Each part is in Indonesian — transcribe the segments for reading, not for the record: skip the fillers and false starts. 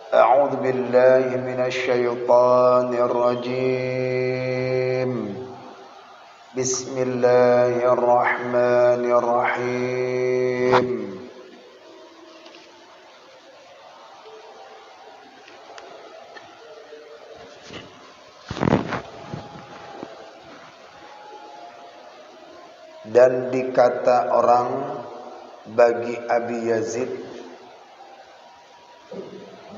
أعوذ بالله من الشيطان الرجيم بسم الله الرحمن الرحيم Dan dikata orang bagi Abi Yazid,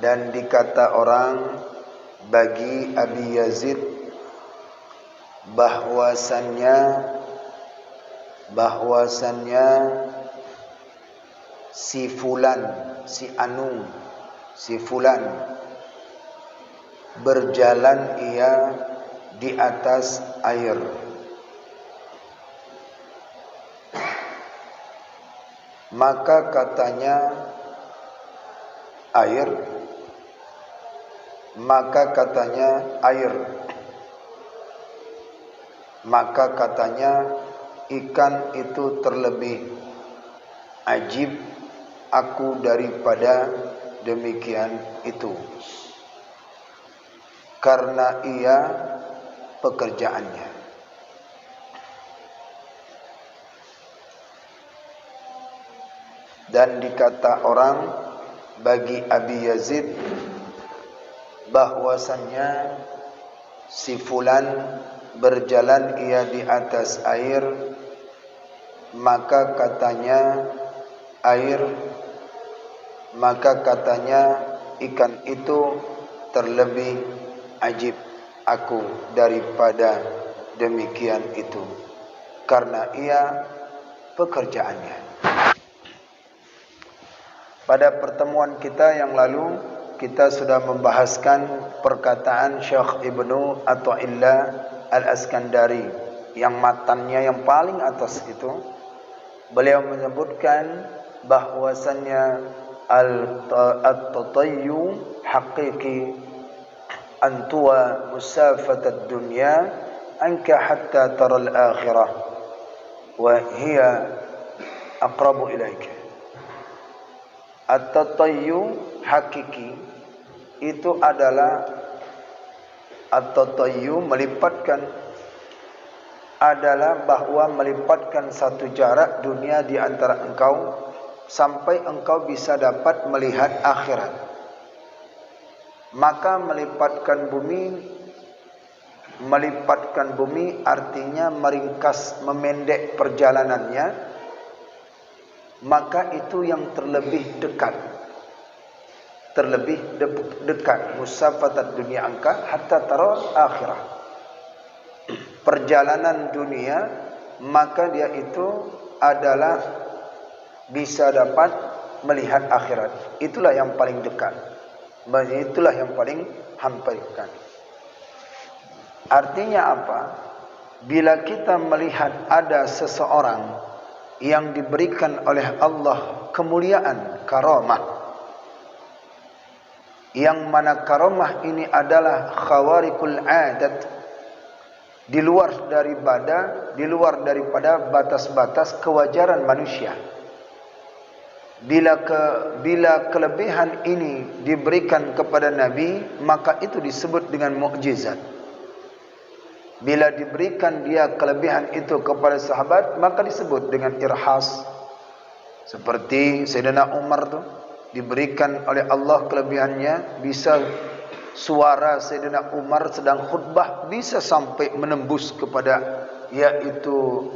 dan dikata orang bagi Abi Yazid bahwasannya si fulan, si anu, si fulan berjalan ia di atas air. Maka katanya air, maka katanya ikan itu terlebih ajib aku daripada demikian itu, karena ia pekerjaannya. Dan dikata orang bagi Abi Yazid bahwasannya si fulan berjalan ia di atas air, maka katanya ikan itu terlebih ajib aku daripada demikian itu, karena ia pekerjaannya. Pada pertemuan kita yang lalu kita sudah membahaskan perkataan Syekh Ibnu Athaillah Al-Askandari yang matannya yang paling atas itu. Beliau menyebutkan bahwasannya at-tatayyu haqiqi antuwa musafatad dunya anka hatta tara al-akhirah wa hiya aqrabu ilaika. At-tatayyu hakiki itu adalah at-tatayyu melipatkan, adalah bahwa melipatkan satu jarak dunia di antara engkau sampai engkau bisa dapat melihat akhirat. Maka melipatkan bumi artinya meringkas, memendek perjalanannya. Maka itu yang terlebih dekat musafatat dunia angka hatta taral akhirah, perjalanan dunia, maka dia itu adalah bisa dapat melihat akhirat. Itulah yang paling dekat, itulah yang paling hampirkan. Artinya apa? Bila kita melihat ada seseorang yang diberikan oleh Allah kemuliaan, karamah, yang mana karamah ini adalah khawariqul adat, di luar daripada batas-batas kewajaran manusia. Bila kelebihan ini diberikan kepada Nabi, maka itu disebut dengan mukjizat. Bila diberikan dia kelebihan itu kepada sahabat, maka disebut dengan irhas. Seperti Sayyidina Umar tu diberikan oleh Allah kelebihannya, bisa suara Sayyidina Umar sedang khutbah bisa sampai menembus kepada yaitu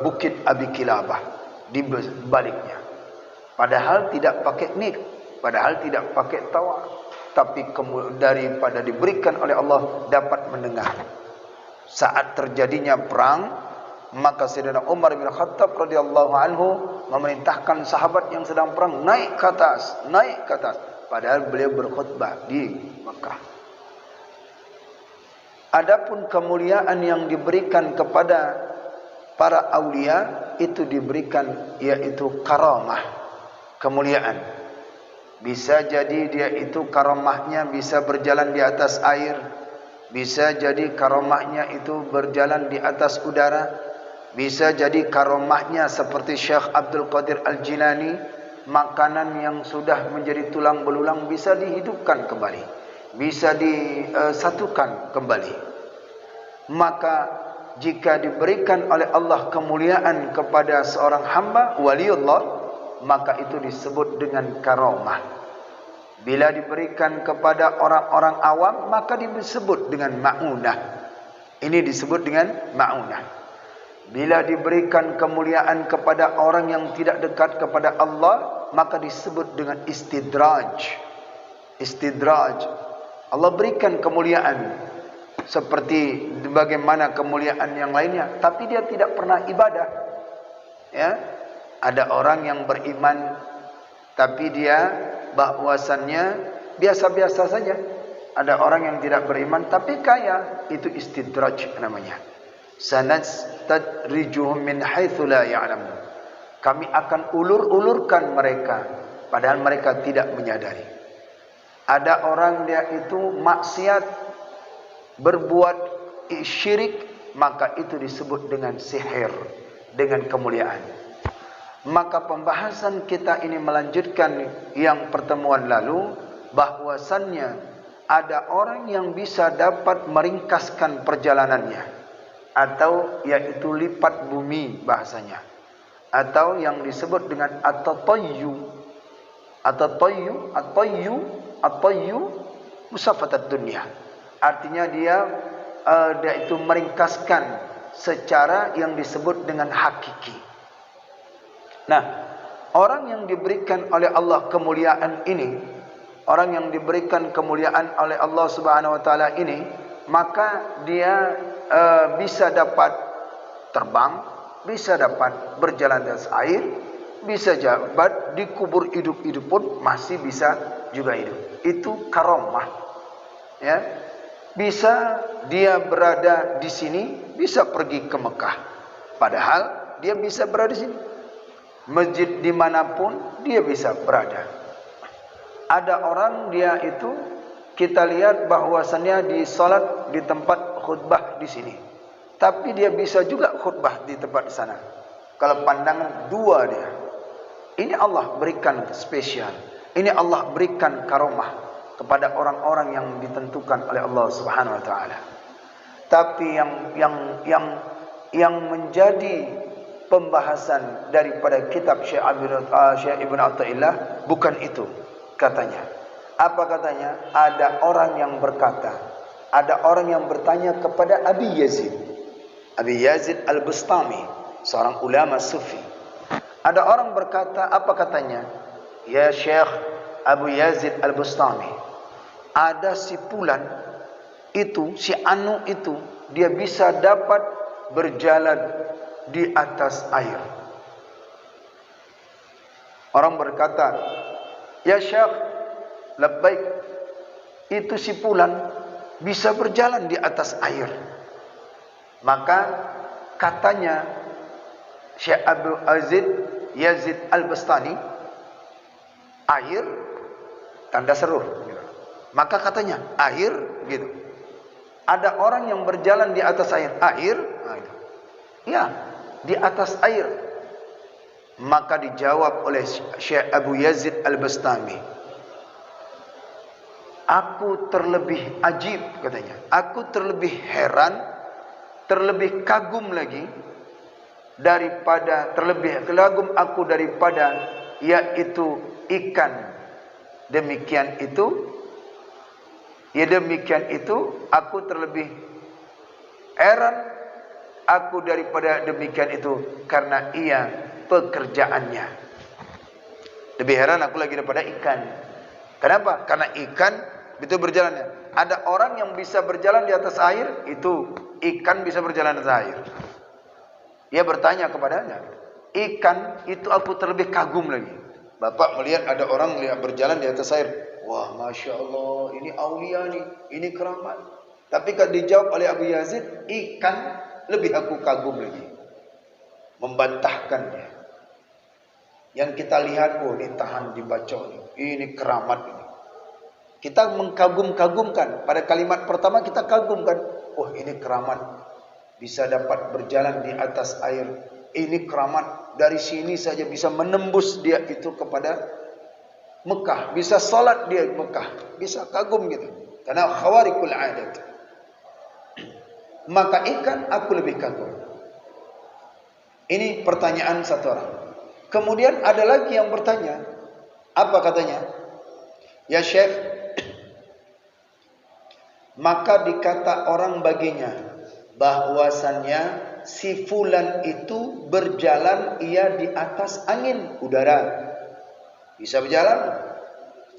Bukit Abi Kilabah di baliknya. Padahal tidak pakai nik, padahal tidak pakai tawa, tapi daripada diberikan oleh Allah dapat mendengar. Saat terjadinya perang, maka Sayyidina Umar bin Khattab radhiyallahu anhu memerintahkan sahabat yang sedang perang naik ke atas. Padahal beliau berkhutbah di Mekah. Adapun kemuliaan yang diberikan kepada para aulia itu diberikan yaitu karamah, kemuliaan. Bisa jadi dia itu karamahnya bisa berjalan di atas air. Bisa jadi karomahnya itu berjalan di atas udara. Bisa jadi karomahnya seperti Syekh Abdul Qadir Al-Jilani makanan yang sudah menjadi tulang belulang bisa dihidupkan kembali, bisa disatukan kembali. Maka jika diberikan oleh Allah kemuliaan kepada seorang hamba waliullah, maka itu disebut dengan karamah. Bila diberikan kepada orang-orang awam, maka disebut dengan ma'unah. Ini disebut dengan ma'unah. Bila diberikan kemuliaan kepada orang yang tidak dekat kepada Allah, maka disebut dengan istidraj. Istidraj. Allah berikan kemuliaan seperti bagaimana kemuliaan yang lainnya, tapi dia tidak pernah ibadah. Ya, ada orang yang beriman, tapi dia bahwasannya biasa-biasa saja. Ada orang yang tidak beriman tapi kaya, itu istidraj namanya. Sanastadrijuhum min haitsu la ya'lamun. Kami akan ulur-ulurkan mereka padahal mereka tidak menyadari. Ada orang dia itu maksiat, berbuat syirik, maka itu disebut dengan sihir, dengan kemuliaan. Maka pembahasan kita ini melanjutkan yang pertemuan lalu, bahwasannya ada orang yang bisa dapat meringkaskan perjalanannya, atau yaitu lipat bumi bahasanya, atau yang disebut dengan at-tayyu. At-tayyu musafatat dunia. Artinya dia itu meringkaskan secara yang disebut dengan hakiki. Nah, orang yang diberikan oleh Allah kemuliaan ini, orang yang diberikan kemuliaan oleh Allah Subhanahu wa taala ini, maka dia bisa dapat terbang, bisa dapat berjalan di atas air, bisa dapat dikubur hidup-hidup pun masih bisa juga hidup. Itu karamah. Ya. Bisa dia berada di sini, bisa pergi ke Mekah. Padahal dia bisa berada di sini. Masjid dimanapun dia bisa berada. Ada orang dia itu, kita lihat bahwasannya di salat di tempat khutbah di sini, tapi dia bisa juga khutbah di tempat di sana. Kalau pandangan dua dia, ini Allah berikan spesial. Ini Allah berikan karamah kepada orang-orang yang ditentukan oleh Allah Subhanahu wa taala. Tapi yang menjadi pembahasan daripada kitab Syekh Ibn Athaillah bukan itu katanya. Apa katanya? Ada orang yang berkata, ada orang yang bertanya kepada Abi Yazid Al-Bustami, seorang ulama sufi. Ada orang berkata, apa katanya? Ya Syekh Abu Yazid Al-Bustami, ada si Fulan itu, si Anu itu, dia bisa dapat berjalan di atas air. Orang berkata, ya Syekh, labbaik, itu si Fulan bisa berjalan di atas air. Maka katanya Syekh Abu Yazid Al-Bustami, air tanda seru. Maka katanya air gitu. Ada orang yang berjalan di atas air. Air? Nah, itu. Ya, di atas air. Maka dijawab oleh Syekh Abu Yazid Al-Bustami, aku terlebih ajib katanya. Aku terlebih heran, terlebih kagum lagi daripada, terlebih kagum aku daripada yaitu ikan. Demikian itu, ya demikian itu, aku terlebih heran aku daripada demikian itu, karena ia pekerjaannya. Lebih heran aku lagi daripada ikan. Kenapa? Karena ikan itu berjalannya. Ada orang yang bisa berjalan di atas air, itu ikan bisa berjalan di atas air. Dia bertanya kepadanya, ikan itu aku terlebih kagum lagi. Bapak melihat ada orang berjalan di atas air. Wah, Masya Allah, ini aulia nih, ini keramat. Tapi kalau dijawab oleh Abu Yazid, ikan lebih aku kagum lagi. Membantahkannya. Yang kita lihat, oh ini tahan dibaca, ini keramat ini. Kita mengkagum-kagumkan. Pada kalimat pertama kita kagumkan. Oh ini keramat. Bisa dapat berjalan di atas air. Ini keramat, dari sini saja bisa menembus dia itu kepada Mekah, bisa salat dia di Mekah, bisa kagum gitu. Karena khawarikul adat. Maka ikan aku lebih kagum. Ini pertanyaan satu orang. Kemudian ada lagi yang bertanya, apa katanya? Ya Syekh, maka dikata orang baginya bahwasannya si fulan itu berjalan ia di atas angin, udara. Bisa berjalan?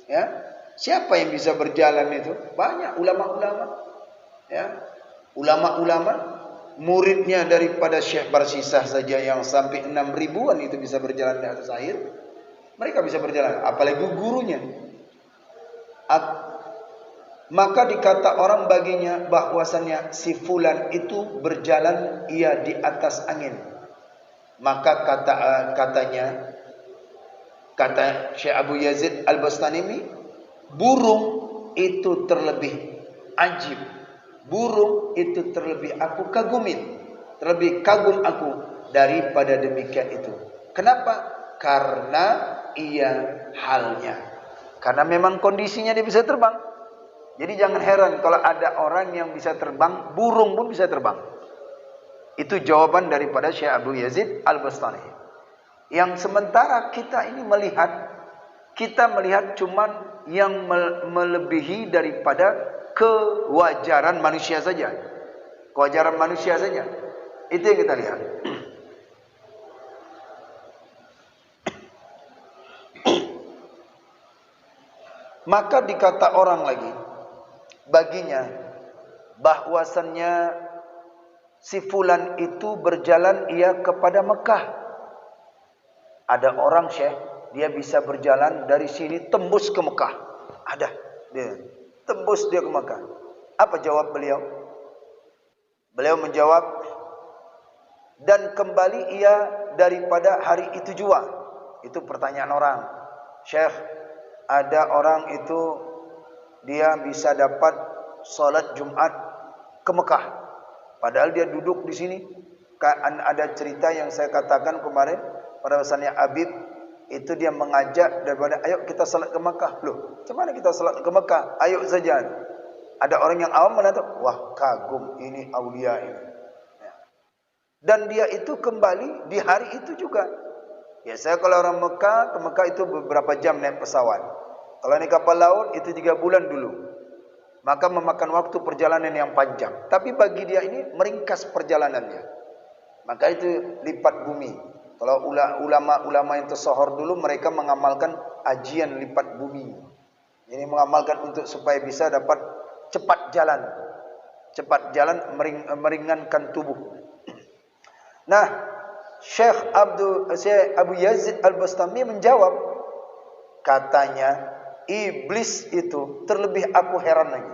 Ya. Siapa yang bisa berjalan itu? Banyak ulama-ulama. Ya. Ulama-ulama muridnya daripada Syekh Barsisah saja yang sampai 6.000-an itu bisa berjalan di atas air. Mereka bisa berjalan, apalagi gurunya. Maka dikata orang baginya bahwasannya si fulan itu berjalan ia di atas angin. Maka kata Syekh Abu Yazid Al-Bastami, burung itu terlebih ajib. Burung itu terlebih aku kagumin, terlebih kagum aku daripada demikian itu. Kenapa? Karena ia halnya. Karena memang kondisinya dia bisa terbang. Jadi jangan heran kalau ada orang yang bisa terbang, burung pun bisa terbang. Itu jawaban daripada Syekh Abu Yazid Al-Bastami. Yang sementara kita ini melihat cuman yang melebihi daripada kewajaran manusia saja. Kewajaran manusia saja. Itu yang kita lihat. Maka dikata orang lagi baginya bahwasannya si fulan itu berjalan ia kepada Mekah. Ada orang Syekh, dia bisa berjalan dari sini tembus ke Mekah. Ada dia. Tembus dia ke Mekah. Apa jawab beliau? Beliau menjawab, dan kembali ia daripada hari itu jua. Itu pertanyaan orang. Syekh, ada orang itu dia bisa dapat salat Jumat ke Mekah. Padahal dia duduk di sini. Ada cerita yang saya katakan kemarin pada pesannya Habib, itu dia mengajak daripada ayo kita salat ke Mekah. Loh, macam mana kita salat ke Mekah? Ayo saja. Ada orang yang awam menatap, wah kagum ini aulia ini. Dan dia itu kembali di hari itu juga. Biasanya kalau orang Mekah ke Mekah itu beberapa jam naik pesawat. Kalau naik kapal laut itu 3 bulan dulu. Maka memakan waktu perjalanan yang panjang. Tapi bagi dia ini meringkas perjalanannya. Maka itu lipat bumi. Kalau ulama-ulama yang tersohor dulu, mereka mengamalkan ajian lipat bumi. Ini mengamalkan untuk supaya bisa dapat cepat jalan. Cepat jalan meringankan tubuh. Nah, Syekh Abu Yazid Al-Bastami menjawab, katanya, iblis itu terlebih aku heran lagi.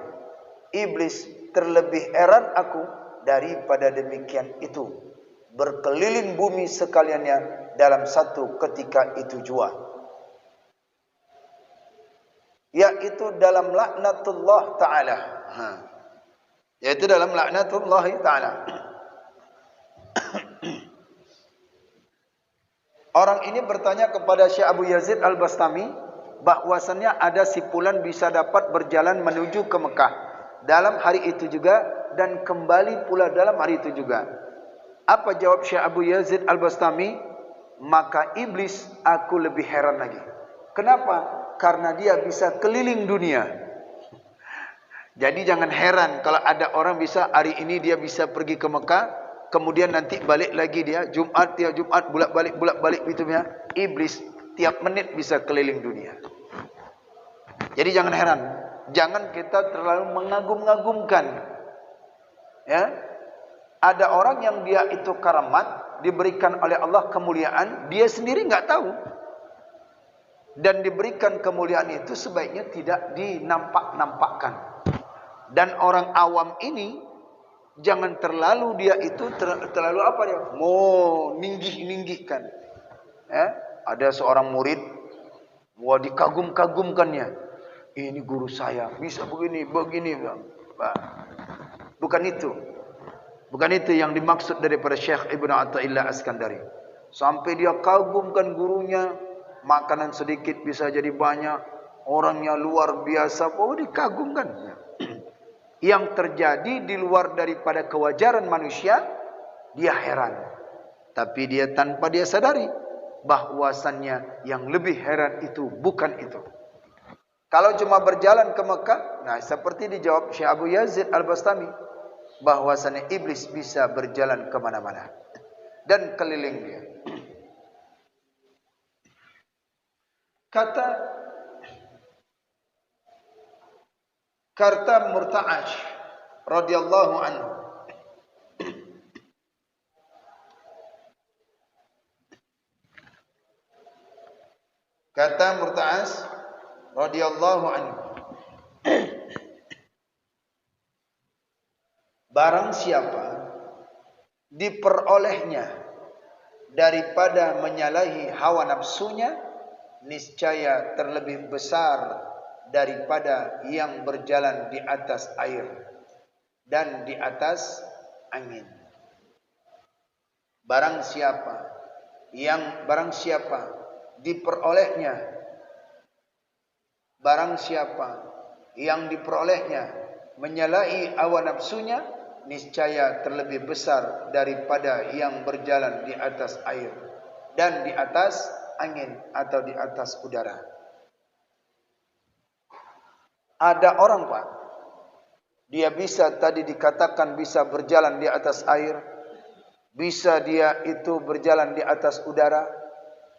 Iblis terlebih heran aku daripada demikian itu. Berkeliling bumi sekaliannya dalam satu ketika itu jua. Yaitu dalam laknatullah ta'ala. Yaitu dalam laknatullah ta'ala. Orang ini bertanya kepada Syekh Abu Yazid Al-Bastami bahwasannya ada si fulan bisa dapat berjalan menuju ke Mekah dalam hari itu juga dan kembali pula dalam hari itu juga. Apa jawab Syekh Abu Yazid Al-Bastami? Maka iblis aku lebih heran lagi. Kenapa? Karena dia bisa keliling dunia. Jadi jangan heran kalau ada orang bisa hari ini dia bisa pergi ke Mekah, kemudian nanti balik lagi dia Jumat bolak-balik itu ya. Iblis tiap menit bisa keliling dunia. Jadi jangan heran, jangan kita terlalu mengagum-agumkan. Ya. Ada orang yang dia itu karamat, diberikan oleh Allah kemuliaan, dia sendiri enggak tahu. Dan diberikan kemuliaan itu sebaiknya tidak dinampak-nampakkan. Dan orang awam ini jangan terlalu dia itu terlalu apa dia? Mau ninggih-ninggihkan. Ya, ada seorang murid, wah dikagum-kagumkannya. Ini guru saya, bisa begini. Bukan itu. Bukan itu yang dimaksud daripada Syekh Ibn Athaillah As-Sakandari. Sampai dia kagumkan gurunya, makanan sedikit bisa jadi banyak, orangnya luar biasa, oh dikagumkan. Yang terjadi di luar daripada kewajaran manusia, dia heran. Tapi dia tanpa dia sadari bahwasannya yang lebih heran itu bukan itu. Kalau cuma berjalan ke Mekah, nah seperti dijawab Syekh Abu Yazid Al-Bastami, bahwasannya iblis bisa berjalan kemana-mana dan keliling dia. Kata Murta'ash radhiyallahu anhu, kata Murta'ash radhiyallahu anhu, barang siapa diperolehnya daripada menyalahi hawa nafsunya, niscaya terlebih besar daripada yang berjalan di atas air dan di atas angin. Barang siapa diperolehnya, barang siapa yang diperolehnya menyalahi hawa nafsunya, niscaya terlebih besar daripada yang berjalan di atas air dan di atas angin atau di atas udara. Ada orang, Pak, dia bisa tadi dikatakan bisa berjalan di atas air, bisa dia itu berjalan di atas udara,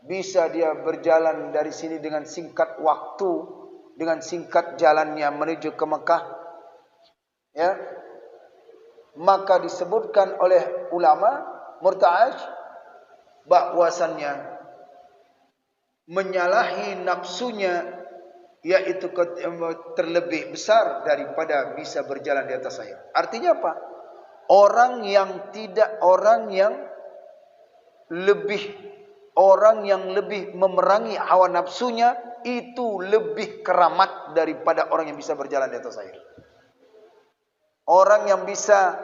bisa dia berjalan dari sini dengan singkat waktu, dengan singkat jalannya menuju ke Mekah. Ya, maka disebutkan oleh ulama Murta'ash bahwasannya menyalahi nafsunya yaitu terlebih besar daripada bisa berjalan di atas air. Artinya apa? Orang yang lebih memerangi hawa nafsunya itu lebih keramat daripada orang yang bisa berjalan di atas air. Orang yang bisa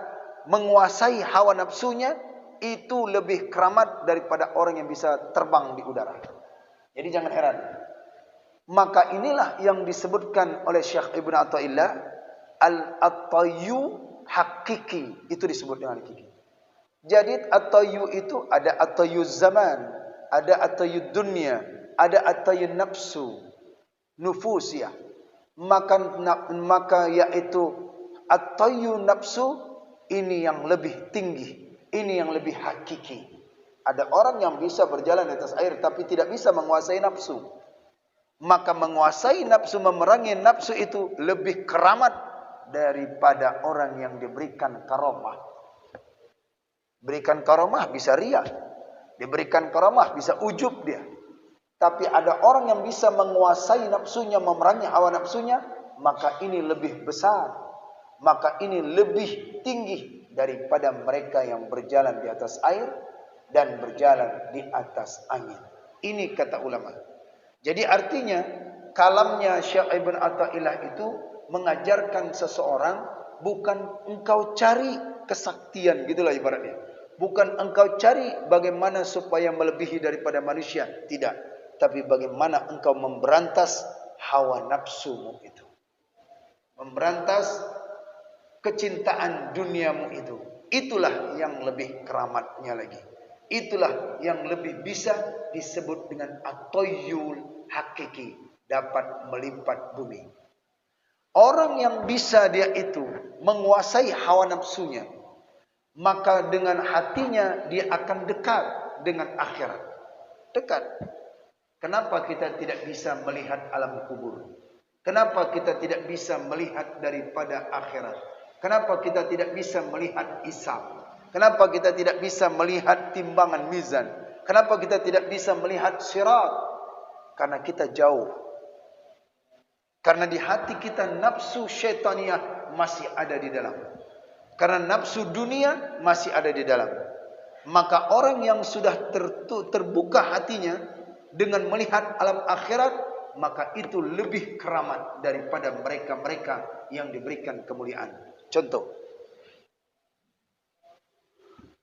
menguasai hawa nafsunya itu lebih keramat daripada orang yang bisa terbang di udara. Jadi jangan heran. Maka inilah yang disebutkan oleh Syekh Ibn Athaillah al-at-tayyu hakiki, itu disebut dengan hakiki. Jadi at-tayyu itu ada at-tayyu zaman, ada at-tayyu dunya, ada at-tayyu nafsu, nufusiyah. Maka yaitu at-tayyu nafsu ini yang lebih tinggi, ini yang lebih hakiki. Ada orang yang bisa berjalan di atas air tapi tidak bisa menguasai nafsu. Maka menguasai nafsu, memerangi nafsu itu lebih keramat daripada orang yang diberikan karomah. Berikan karomah bisa riya, diberikan karomah bisa ujub dia. Tapi ada orang yang bisa menguasai nafsunya, memerangi hawa nafsunya, maka ini lebih besar, maka ini lebih tinggi daripada mereka yang berjalan di atas air dan berjalan di atas angin. Ini kata ulama. Jadi artinya kalamnya Syekh Ibn Athaillah itu mengajarkan seseorang bukan engkau cari kesaktian, gitulah ibaratnya. Bukan engkau cari bagaimana supaya melebihi daripada manusia, tidak. Tapi bagaimana engkau memberantas hawa nafsumu itu. Memberantas kecintaan duniamu itu. Itulah yang lebih keramatnya lagi. Itulah yang lebih bisa disebut dengan at-tayyul hakiki, dapat melipat bumi. Orang yang bisa dia itu menguasai hawa nafsunya, maka dengan hatinya dia akan dekat dengan akhirat. Dekat. Kenapa kita tidak bisa melihat alam kubur? Kenapa kita tidak bisa melihat daripada akhirat? Kenapa kita tidak bisa melihat hisab? Kenapa kita tidak bisa melihat timbangan mizan? Kenapa kita tidak bisa melihat sirat? Karena kita jauh. Karena di hati kita nafsu syaitaniyah masih ada di dalam. Karena nafsu dunia masih ada di dalam. Maka orang yang sudah terbuka hatinya dengan melihat alam akhirat, maka itu lebih keramat daripada mereka-mereka yang diberikan kemuliaan. Contoh.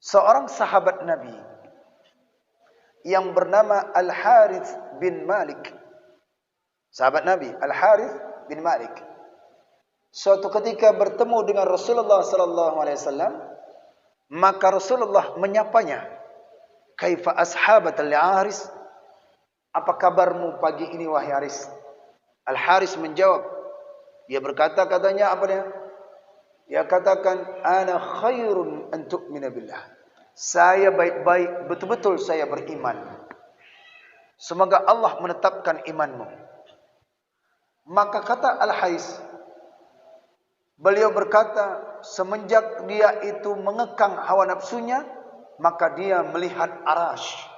seorang sahabat Nabi yang bernama Al-Harith bin Malik. Sahabat Nabi Al-Harith bin Malik suatu ketika bertemu dengan Rasulullah sallallahu alaihi wasallam, maka Rasulullah menyapanya, "Kaifa ashabatal Haris?" Apa kabarmu pagi ini wahai Haris? Al-Haris menjawab, dia berkata, katanya apa dia? Dia katakan, "Ana khairun an tu'mina billah." Saya baik-baik, betul-betul saya beriman. Semoga Allah menetapkan imanmu. Maka kata Al-Haris, beliau berkata, semenjak dia itu mengekang hawa nafsunya, maka dia melihat arash.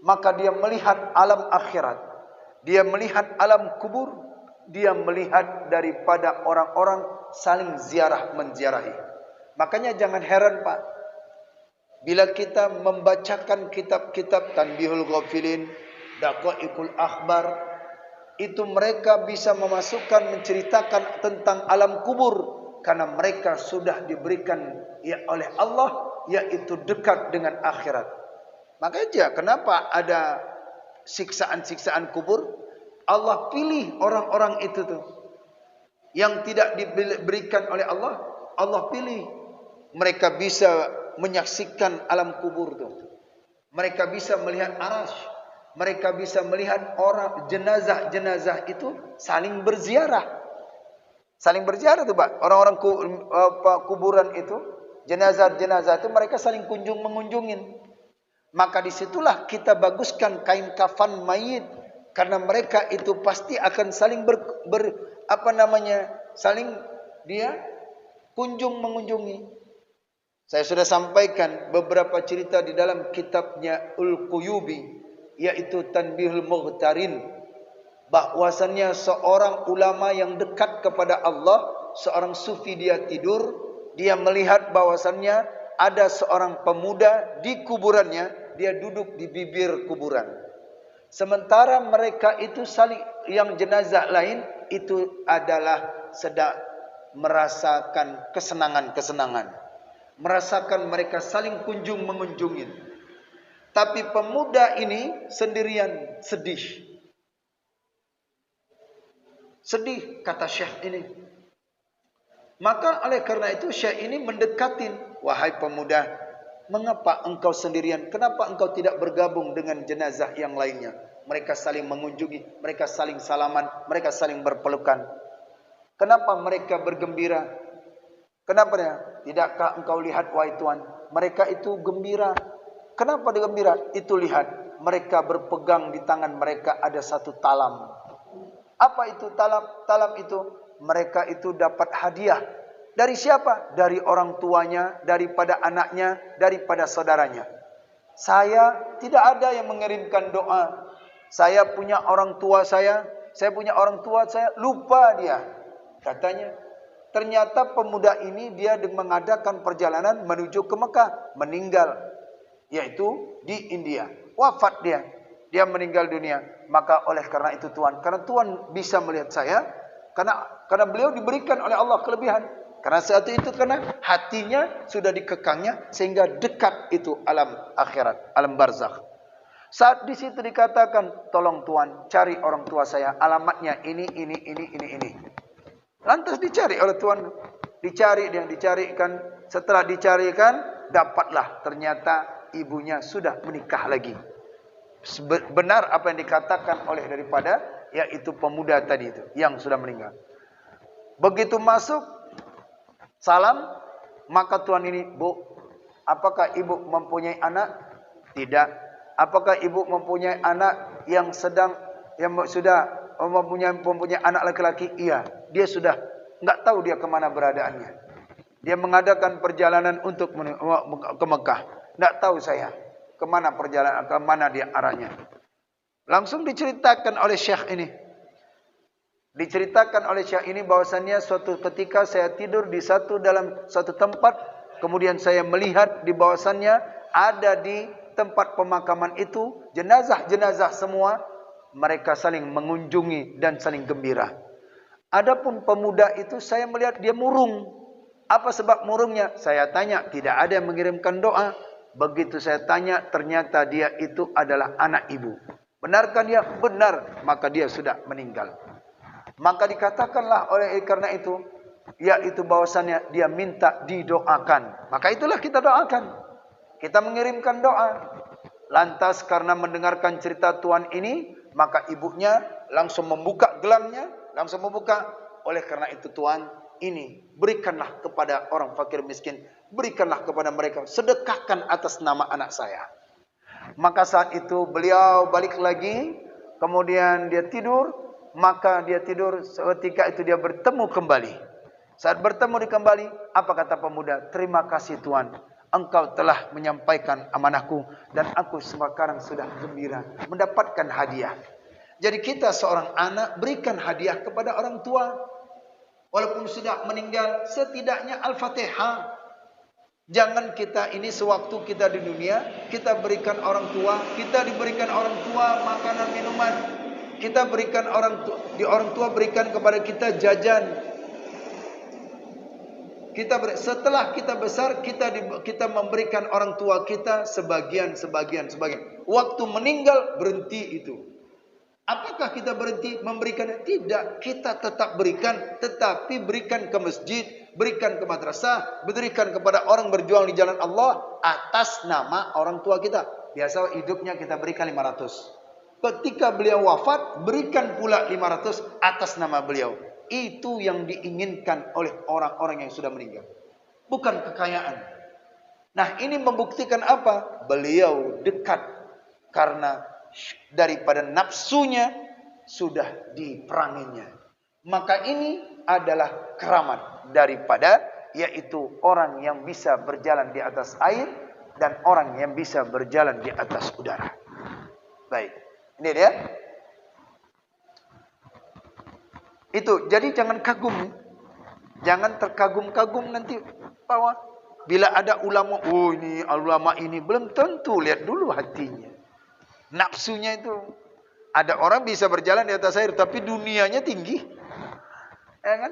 Maka dia melihat alam akhirat. Dia melihat alam kubur. Dia melihat daripada orang-orang saling ziarah menziarahi. Makanya jangan heran Pak, bila kita membacakan kitab-kitab Tanbihul Ghafilin, Daqaiqul Akhbar, itu mereka bisa memasukkan, menceritakan tentang alam kubur. Karena mereka sudah diberikan oleh Allah, yaitu dekat dengan akhirat. Makanya kenapa ada siksaan-siksaan kubur? Allah pilih orang-orang itu tuh yang tidak diberikan oleh Allah. Allah pilih. Mereka bisa menyaksikan alam kubur tuh. Mereka bisa melihat arash. Mereka bisa melihat orang jenazah-jenazah itu saling berziarah. Saling berziarah tuh Pak. Orang-orang kuburan itu, jenazah-jenazah itu mereka saling mengunjungin. Maka disitulah kita baguskan kain kafan mayit, karena mereka itu pasti akan saling saling dia kunjung mengunjungi. Saya sudah sampaikan beberapa cerita di dalam kitabnya Al-Quyubi, yaitu Tanbihul Mughtarin, bahwasannya seorang ulama yang dekat kepada Allah, seorang sufi, dia tidur, dia melihat bahwasannya ada seorang pemuda di kuburannya, dia duduk di bibir kuburan. Sementara mereka itu saling, yang jenazah lain itu adalah sedang merasakan kesenangan-kesenangan. Merasakan mereka saling kunjung mengunjungi. Tapi pemuda ini sendirian, sedih. Sedih, kata Syekh ini. Maka oleh karena itu Syekh ini mendekatin, "Wahai pemuda, mengapa engkau sendirian? Kenapa engkau tidak bergabung dengan jenazah yang lainnya? Mereka saling mengunjungi, mereka saling salaman, mereka saling berpelukan. Kenapa mereka bergembira? Kenapa ya? Tidakkah engkau lihat wahai Tuhan? Mereka itu gembira. Kenapa dia gembira? Itu lihat, mereka berpegang di tangan mereka ada satu talam. Apa itu talam? Talam itu mereka itu dapat hadiah. Dari siapa? Dari orang tuanya, daripada anaknya, daripada saudaranya. Saya tidak ada yang mengirimkan doa. Saya punya orang tua saya punya orang tua saya, lupa dia." Katanya, ternyata pemuda ini dia mengadakan perjalanan menuju ke Mekah, meninggal, yaitu di India. Wafat dia. Dia meninggal dunia. Maka oleh karena itu Tuhan, karena Tuhan bisa melihat saya, karena beliau diberikan oleh Allah kelebihan. Karena saat itu karena hatinya sudah dikekangnya sehingga dekat itu alam akhirat, alam barzakh. Saat di situ dikatakan, "Tolong Tuhan, cari orang tua saya, alamatnya ini. Lantas dicari oleh Tuhan, dicarikan. Setelah dicarikan, dapatlah ternyata ibunya sudah menikah lagi. Benar apa yang dikatakan oleh daripada yaitu pemuda tadi itu yang sudah meninggal. Begitu masuk salam, maka Tuhan ini, "Bu, apakah ibu mempunyai anak?" "Tidak." "Apakah ibu mempunyai anak yang sudah mempunyai anak laki-laki?" "Iya." Dia sudah enggak tahu dia kemana beradaannya. Dia mengadakan perjalanan untuk ke Mekah. Enggak tahu saya kemana perjalanan, kemana dia arahnya. Langsung diceritakan oleh Syekh ini. Diceritakan oleh Syekh ini bahwasannya suatu ketika saya tidur dalam satu tempat, kemudian saya melihat di bahwasannya ada di tempat pemakaman itu jenazah-jenazah semua, mereka saling mengunjungi dan saling gembira. Adapun pemuda itu saya melihat dia murung. Apa sebab murungnya? Saya tanya, tidak ada yang mengirimkan doa. Begitu saya tanya, ternyata dia itu adalah anak ibu. Benarkah dia? Benar. Maka dia sudah meninggal. Maka dikatakanlah oleh karena itu, yaitu bahwasannya dia minta didoakan. Maka itulah kita doakan. Kita mengirimkan doa. Lantas karena mendengarkan cerita tuan ini, maka ibunya langsung membuka gelamnya, langsung membuka. Oleh karena itu tuan, ini berikanlah kepada orang fakir miskin, berikanlah kepada mereka, sedekahkan atas nama anak saya. Maka saat itu beliau balik lagi, kemudian dia tidur, maka dia tidur, ketika itu dia bertemu kembali. Saat bertemu kembali, apa kata pemuda? Terima kasih Tuan, engkau telah menyampaikan amanahku dan aku sekarang sudah gembira mendapatkan hadiah. Jadi kita seorang anak berikan hadiah kepada orang tua. Walaupun sudah meninggal, setidaknya Al-Fatihah. Jangan kita ini sewaktu kita di dunia, kita berikan orang tua, kita diberikan orang tua makanan minuman. Kita berikan orang tua berikan kepada kita jajan. Setelah kita besar, kita memberikan orang tua kita sebagian. Waktu meninggal berhenti itu. Apakah kita berhenti memberikan? Tidak, kita tetap berikan, tetapi berikan ke masjid, berikan ke madrasah, berikan kepada orang berjuang di jalan Allah atas nama orang tua kita. Biasa hidupnya kita berikan 500. Ketika beliau wafat, berikan pula 500 atas nama beliau. Itu yang diinginkan oleh orang-orang yang sudah meninggal. Bukan kekayaan. Nah, ini membuktikan apa? Beliau dekat karena daripada nafsunya sudah diperanginya. Maka ini adalah keramat daripada, yaitu orang yang bisa berjalan di atas air dan orang yang bisa berjalan di atas udara. Baik, ini dia. Itu, jadi jangan kagum. Jangan terkagum-kagum nanti bahwa bila ada ulama, oh ini ulama ini, belum tentu, lihat dulu hatinya. Nafsunya itu. Ada orang bisa berjalan di atas air tapi dunianya tinggi. Ya kan?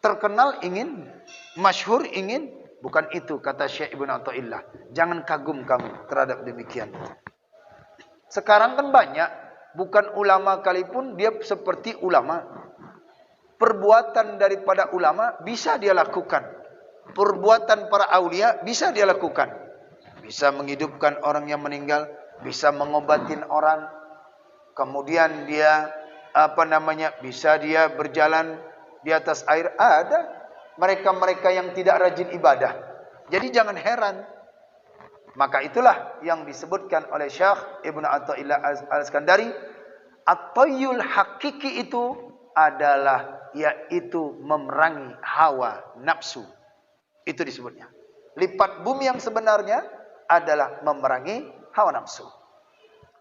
Terkenal ingin, masyhur ingin, bukan itu kata Syekh Ibnu Athaillah. Jangan kagum kamu terhadap demikian. Sekarang kan banyak, bukan ulama kalipun dia seperti ulama. Perbuatan daripada ulama bisa dia lakukan. Perbuatan para aulia bisa dia lakukan. Bisa menghidupkan orang yang meninggal, bisa mengobatin orang, kemudian dia bisa dia berjalan di atas air. Ada mereka-mereka yang tidak rajin ibadah. Jadi jangan heran. Maka itulah yang disebutkan oleh Syekh Ibnu Athaillah Al-Iskandari, at-tayyul hakiki itu adalah yaitu memerangi hawa nafsu. Itu disebutnya. Lipat bumi yang sebenarnya adalah memerangi hawa nafsu.